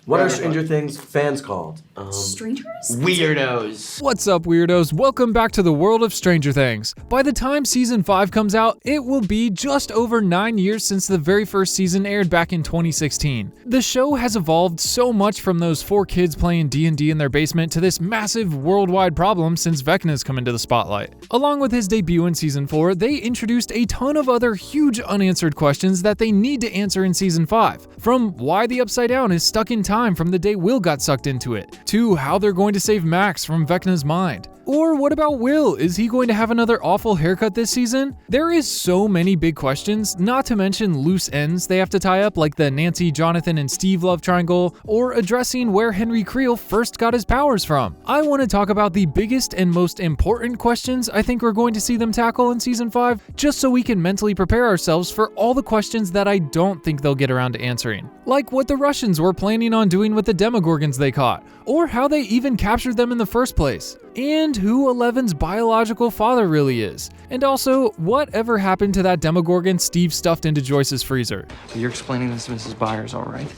What are Stranger Things fans called? Strangers? Weirdos. What's up, weirdos? Welcome back to the world of Stranger Things. By the time season 5 comes out, it will be just over 9 years since the very first season aired back in 2016. The show has evolved so much from those 4 kids playing D&D in their basement to this massive worldwide problem since Vecna's come into the spotlight. Along with his debut in season 4, they introduced a ton of other huge unanswered questions that they need to answer in season 5. From why the Upside Down is stuck in time from the day Will got sucked into it, to how they're going to save Max from Vecna's mind. Or what about Will? Is he going to have another awful haircut this season? There is so many big questions, not to mention loose ends they have to tie up, like the Nancy, Jonathan, and Steve love triangle, or addressing where Henry Creel first got his powers from. I want to talk about the biggest and most important questions I think we're going to see them tackle in season 5, just so we can mentally prepare ourselves for all the questions that I don't think they'll get around to answering. Like what the Russians were planning on doing with the Demogorgons they caught, or how they even captured them in the first place, and who Eleven's biological father really is, and also whatever happened to that Demogorgon Steve stuffed into Joyce's freezer. You're explaining this to Mrs. Byers, all right?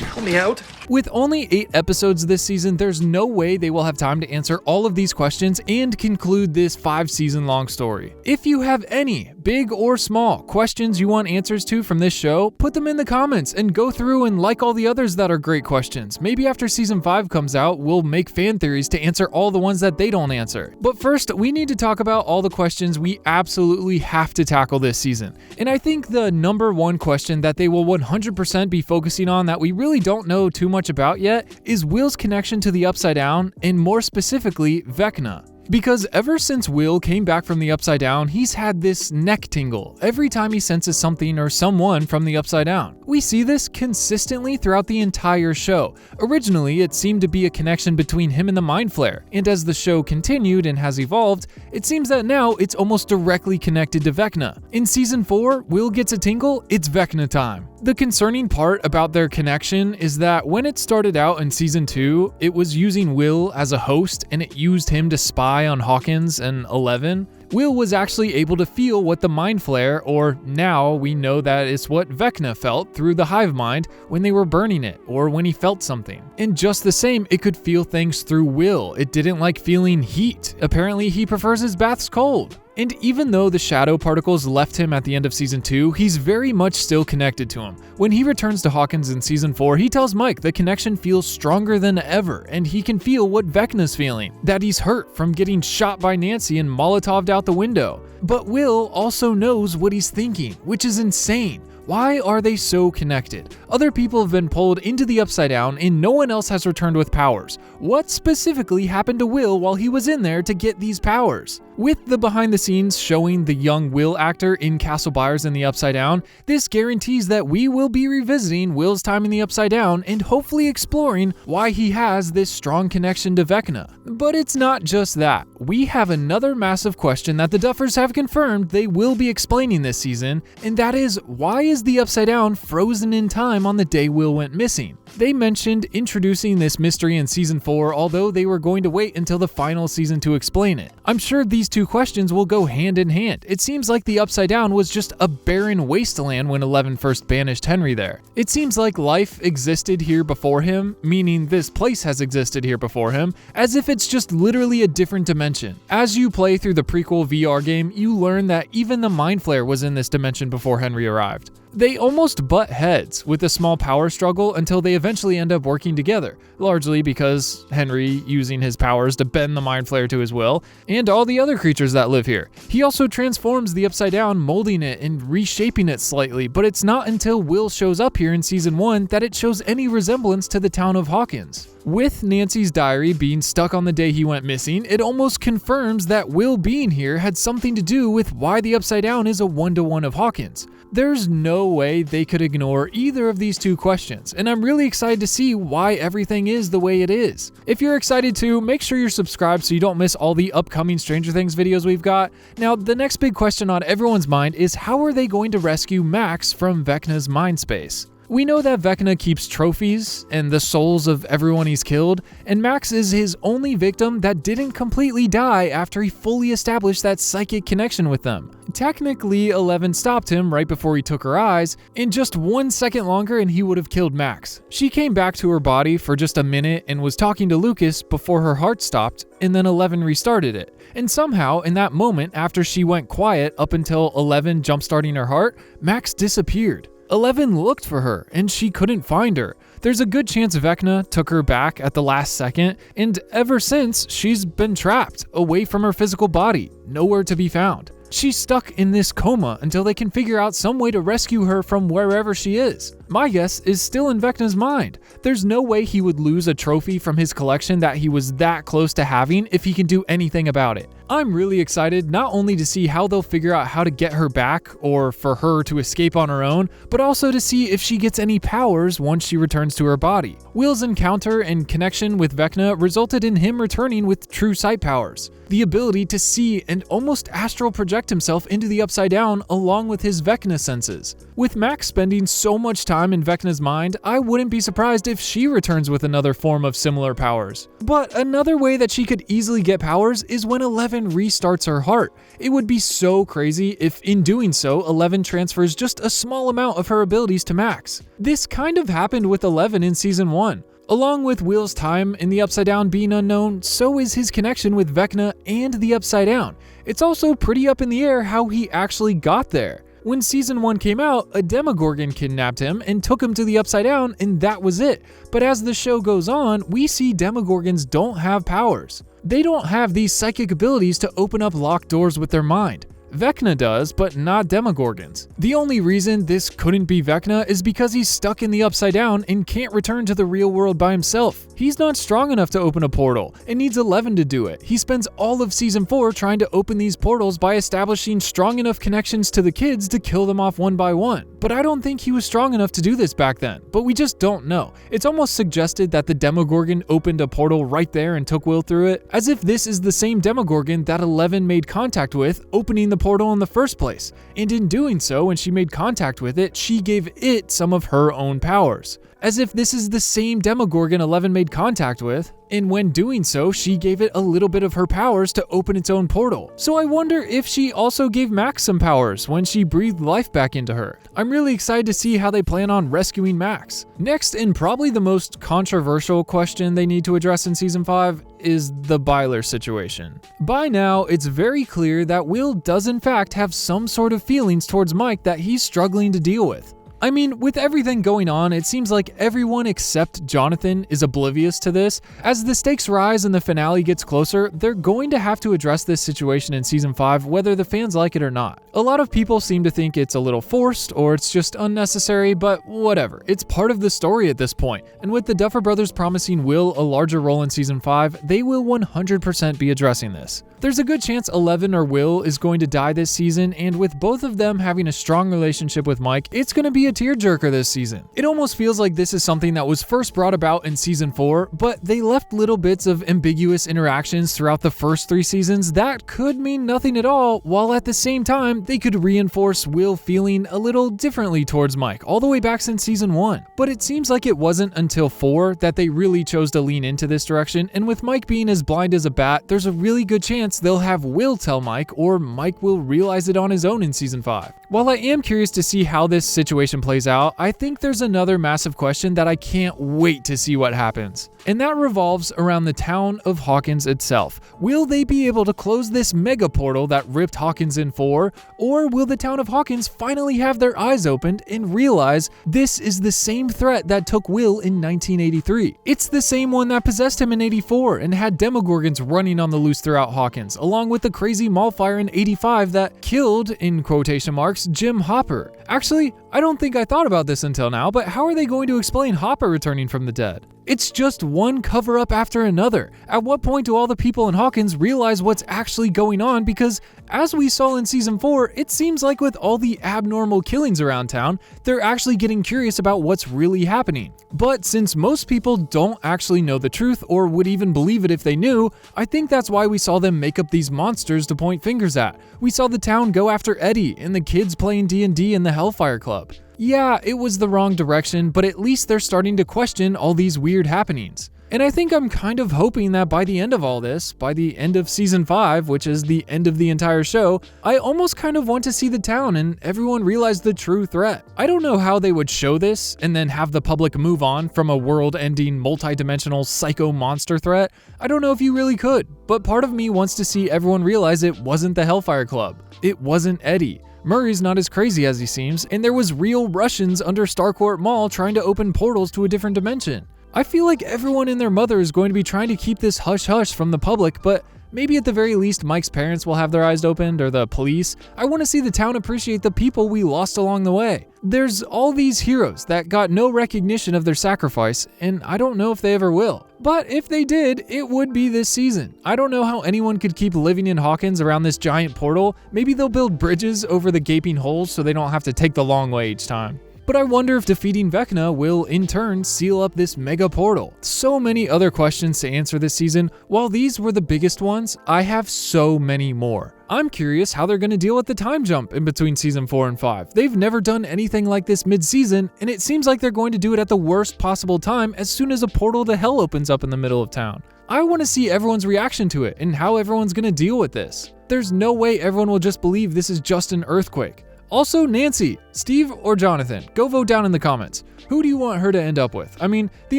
Help me out. With only 8 episodes this season, there's no way they will have time to answer all of these questions and conclude this 5-season long story. If you have any, big or small, questions you want answers to from this show, put them in the comments and go through and like all the others that are great questions. Maybe after season 5 comes out, we'll make fan theories to answer all the ones that they don't answer. But first, we need to talk about all the questions we absolutely have to tackle this season. And I think the number one question that they will 100% be focusing on that we really don't know too much about yet is Will's connection to the Upside Down, and more specifically, Vecna. Because ever since Will came back from the Upside Down, he's had this neck tingle every time he senses something or someone from the Upside Down. We see this consistently throughout the entire show. Originally, it seemed to be a connection between him and the Mind Flayer, and as the show continued and has evolved, it seems that now it's almost directly connected to Vecna. In season 4, Will gets a tingle, it's Vecna time. The concerning part about their connection is that when it started out in season 2, it was using Will as a host and it used him to spy on Hawkins and Eleven. Will was actually able to feel what the Mind Flayer, or now we know that it's what Vecna felt through the hive mind when they were burning it, or when he felt something. And just the same, it could feel things through Will. It didn't like feeling heat. Apparently he prefers his baths cold. And even though the shadow particles left him at the end of season 2, he's very much still connected to him. When he returns to Hawkins in season 4, he tells Mike the connection feels stronger than ever, and he can feel what Vecna's feeling, that he's hurt from getting shot by Nancy and Molotoved out the window. But Will also knows what he's thinking, which is insane. Why are they so connected? Other people have been pulled into the Upside Down and no one else has returned with powers. What specifically happened to Will while he was in there to get these powers? With the behind the scenes showing the young Will actor in Castle Byers in the Upside Down, this guarantees that we will be revisiting Will's time in the Upside Down and hopefully exploring why he has this strong connection to Vecna. But it's not just that. We have another massive question that the Duffers have confirmed they will be explaining this season, and that is, why is the Upside Down frozen in time on the day Will went missing? They mentioned introducing this mystery in season 4, although they were going to wait until the final season to explain it. I'm sure these two questions will go hand in hand. It seems like the Upside Down was just a barren wasteland when Eleven first banished Henry there. It seems like life existed here before him, meaning this place has existed here before him, as if it's just literally a different dimension. As you play through the prequel VR game, you learn that even the Mind Flayer was in this dimension before Henry arrived. They almost butt heads with a small power struggle until they eventually end up working together, largely because Henry using his powers to bend the Mind Flayer to his will, and all the other creatures that live here. He also transforms the Upside Down, molding it and reshaping it slightly, but it's not until Will shows up here in season 1 that it shows any resemblance to the town of Hawkins. With Nancy's diary being stuck on the day he went missing, it almost confirms that Will being here had something to do with why the Upside Down is a 1-to-1 of Hawkins. There's no way they could ignore either of these two questions, and I'm really excited to see why everything is the way it is. If you're excited too, make sure you're subscribed so you don't miss all the upcoming Stranger Things videos we've got. Now, the next big question on everyone's mind is, how are they going to rescue Max from Vecna's mind space? We know that Vecna keeps trophies and the souls of everyone he's killed, and Max is his only victim that didn't completely die after he fully established that psychic connection with them. Technically, 11 stopped him right before he took her eyes, and just 1 second longer and he would have killed Max. She came back to her body for just a minute and was talking to Lucas before her heart stopped, and then 11 restarted it. And somehow, in that moment after she went quiet up until 11 jump-starting her heart, Max disappeared. 11 looked for her, and she couldn't find her. There's a good chance Vecna took her back at the last second, and ever since, she's been trapped, away from her physical body, nowhere to be found. She's stuck in this coma until they can figure out some way to rescue her from wherever she is. My guess is still in Vecna's mind. There's no way he would lose a trophy from his collection that he was that close to having if he can do anything about it. I'm really excited not only to see how they'll figure out how to get her back or for her to escape on her own, but also to see if she gets any powers once she returns to her body. Will's encounter and connection with Vecna resulted in him returning with true sight powers, the ability to see and almost astral project himself into the Upside Down along with his Vecna senses. With Max spending so much time in Vecna's mind, I wouldn't be surprised if she returns with another form of similar powers. But another way that she could easily get powers is when 11 restarts her heart. It would be so crazy if in doing so, 11 transfers just a small amount of her abilities to Max. This kind of happened with 11 in Season 1. Along with Will's time in the Upside Down being unknown, so is his connection with Vecna and the Upside Down. It's also pretty up in the air how he actually got there. When Season 1 came out, a Demogorgon kidnapped him and took him to the Upside Down, and that was it. But as the show goes on, we see Demogorgons don't have powers. They don't have these psychic abilities to open up locked doors with their mind. Vecna does, but not Demogorgons. The only reason this couldn't be Vecna is because he's stuck in the Upside Down and can't return to the real world by himself. He's not strong enough to open a portal and needs 11 to do it. He spends all of Season 4 trying to open these portals by establishing strong enough connections to the kids to kill them off one by one. But I don't think he was strong enough to do this back then, but we just don't know. It's almost suggested that the Demogorgon opened a portal right there and took Will through it, as if this is the same Demogorgon that 11 made contact with, opening the portal in the first place. And in doing so, when she made contact with it, she gave it some of her own powers. As if this is the same Demogorgon 11 made contact with, and when doing so, she gave it a little bit of her powers to open its own portal. So I wonder if she also gave Max some powers when she breathed life back into her. I'm really excited to see how they plan on rescuing Max. Next, and probably the most controversial question they need to address in Season 5 is the Byler situation. By now, it's very clear that Will does in fact have some sort of feelings towards Mike that he's struggling to deal with. I mean, with everything going on, it seems like everyone except Jonathan is oblivious to this. As the stakes rise and the finale gets closer, they're going to have to address this situation in Season 5 whether the fans like it or not. A lot of people seem to think it's a little forced or it's just unnecessary, but whatever. It's part of the story at this point. And with the Duffer Brothers promising Will a larger role in Season 5, they will 100% be addressing this. There's a good chance 11 or Will is going to die this season, and with both of them having a strong relationship with Mike, it's going to be a tearjerker this season. It almost feels like this is something that was first brought about in Season 4, but they left little bits of ambiguous interactions throughout the first 3 seasons that could mean nothing at all, while at the same time, they could reinforce Will feeling a little differently towards Mike all the way back since Season 1. But it seems like it wasn't until 4 that they really chose to lean into this direction, and with Mike being as blind as a bat, there's a really good chance they'll have Will tell Mike, or Mike will realize it on his own in Season 5. While I am curious to see how this situation plays out, I think there's another massive question that I can't wait to see what happens. And that revolves around the town of Hawkins itself. Will they be able to close this mega portal that ripped Hawkins in 4, or will the town of Hawkins finally have their eyes opened and realize this is the same threat that took Will in 1983? It's the same one that possessed him in 84 and had Demogorgons running on the loose throughout Hawkins, along with the crazy mall fire in 85 that killed, in quotation marks, Jim Hopper. Actually, I don't think I thought about this until now, but how are they going to explain Hopper returning from the dead? It's just one cover-up after another. At what point do all the people in Hawkins realize what's actually going on? Because as we saw in Season 4, it seems like with all the abnormal killings around town, they're actually getting curious about what's really happening. But since most people don't actually know the truth or would even believe it if they knew, I think that's why we saw them make up these monsters to point fingers at. We saw the town go after Eddie and the kids playing D&D in the Hellfire Club. Yeah, it was the wrong direction, but at least they're starting to question all these weird happenings. And I think I'm kind of hoping that by the end of all this, by the end of season 5, which is the end of the entire show, I almost kind of want to see the town and everyone realize the true threat. I don't know how they would show this and then have the public move on from a world-ending, multi-dimensional psycho monster threat. I don't know if you really could, but part of me wants to see everyone realize it wasn't the Hellfire Club. It wasn't Eddie. Murray's not as crazy as he seems, and there was real Russians under Starcourt Mall trying to open portals to a different dimension. I feel like everyone and their mother is going to be trying to keep this hush-hush from the public, but maybe at the very least Mike's parents will have their eyes opened, or the police. I want to see the town appreciate the people we lost along the way. There's all these heroes that got no recognition of their sacrifice, and I don't know if they ever will. But if they did, it would be this season. I don't know how anyone could keep living in Hawkins around this giant portal. Maybe they'll build bridges over the gaping holes so they don't have to take the long way each time. But I wonder if defeating Vecna will, in turn, seal up this mega portal. So many other questions to answer this season. While these were the biggest ones, I have so many more. I'm curious how they're going to deal with the time jump in between season 4 and 5. They've never done anything like this mid-season, and it seems like they're going to do it at the worst possible time as soon as a portal to hell opens up in the middle of town. I want to see everyone's reaction to it and how everyone's going to deal with this. There's no way everyone will just believe this is just an earthquake. Also, Nancy, Steve, or Jonathan, go vote down in the comments. Who do you want her to end up with? I mean, the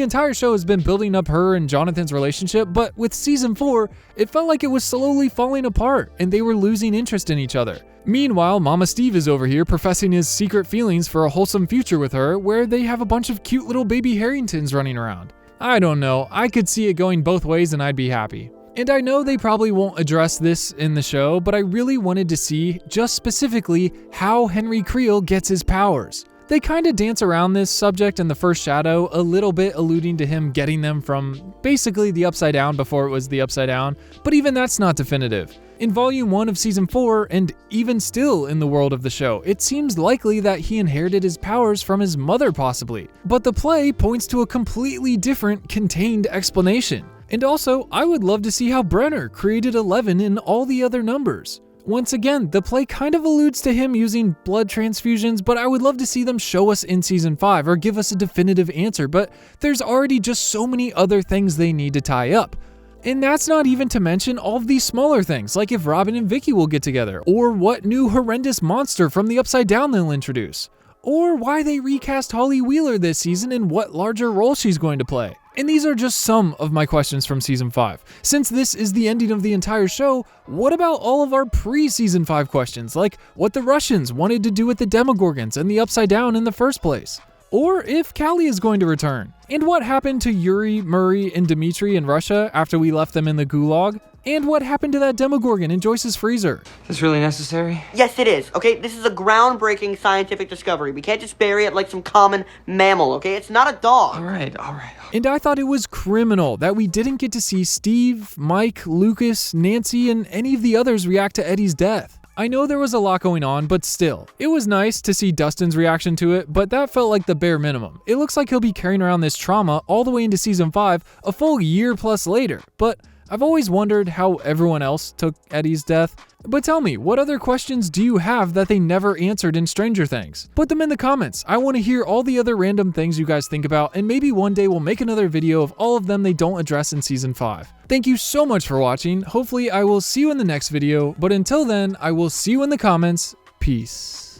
entire show has been building up her and Jonathan's relationship, but with season 4, it felt like it was slowly falling apart and they were losing interest in each other. Meanwhile, Mama Steve is over here professing his secret feelings for a wholesome future with her, where they have a bunch of cute little baby Harringtons running around. I don't know, I could see it going both ways and I'd be happy. And I know they probably won't address this in the show, but I really wanted to see, just specifically, how Henry Creel gets his powers. They kind of dance around this subject in the first shadow, a little bit alluding to him getting them from basically the Upside Down before it was the Upside Down, but even that's not definitive. In Volume 1 of Season 4, and even still in the world of the show, it seems likely that he inherited his powers from his mother possibly, but the play points to a completely different, contained explanation. And also, I would love to see how Brenner created 11 in all the other numbers. Once again, the play kind of alludes to him using blood transfusions, but I would love to see them show us in Season 5 or give us a definitive answer, but there's already just so many other things they need to tie up. And that's not even to mention all of these smaller things, like if Robin and Vicky will get together, or what new horrendous monster from the Upside Down they'll introduce, or why they recast Holly Wheeler this season and what larger role she's going to play. And these are just some of my questions from Season 5. Since this is the ending of the entire show, what about all of our pre-Season 5 questions, like what the Russians wanted to do with the Demogorgons and the Upside Down in the first place? Or if Callie is going to return? And what happened to Yuri, Murray, and Dmitri in Russia after we left them in the gulag? And what happened to that Demogorgon in Joyce's freezer? Is this really necessary? Yes, it is, okay? This is a groundbreaking scientific discovery. We can't just bury it like some common mammal, okay? It's not a dog. All right. And I thought it was criminal that we didn't get to see Steve, Mike, Lucas, Nancy, and any of the others react to Eddie's death. I know there was a lot going on, but still, it was nice to see Dustin's reaction to it, but that felt like the bare minimum. It looks like he'll be carrying around this trauma all the way into Season 5, a full year plus later, but I've always wondered how everyone else took Eddie's death. But tell me, what other questions do you have that they never answered in Stranger Things? Put them in the comments. I want to hear all the other random things you guys think about, and maybe one day we'll make another video of all of them they don't address in Season 5. Thank you so much for watching. Hopefully I will see you in the next video, but until then, I will see you in the comments. Peace.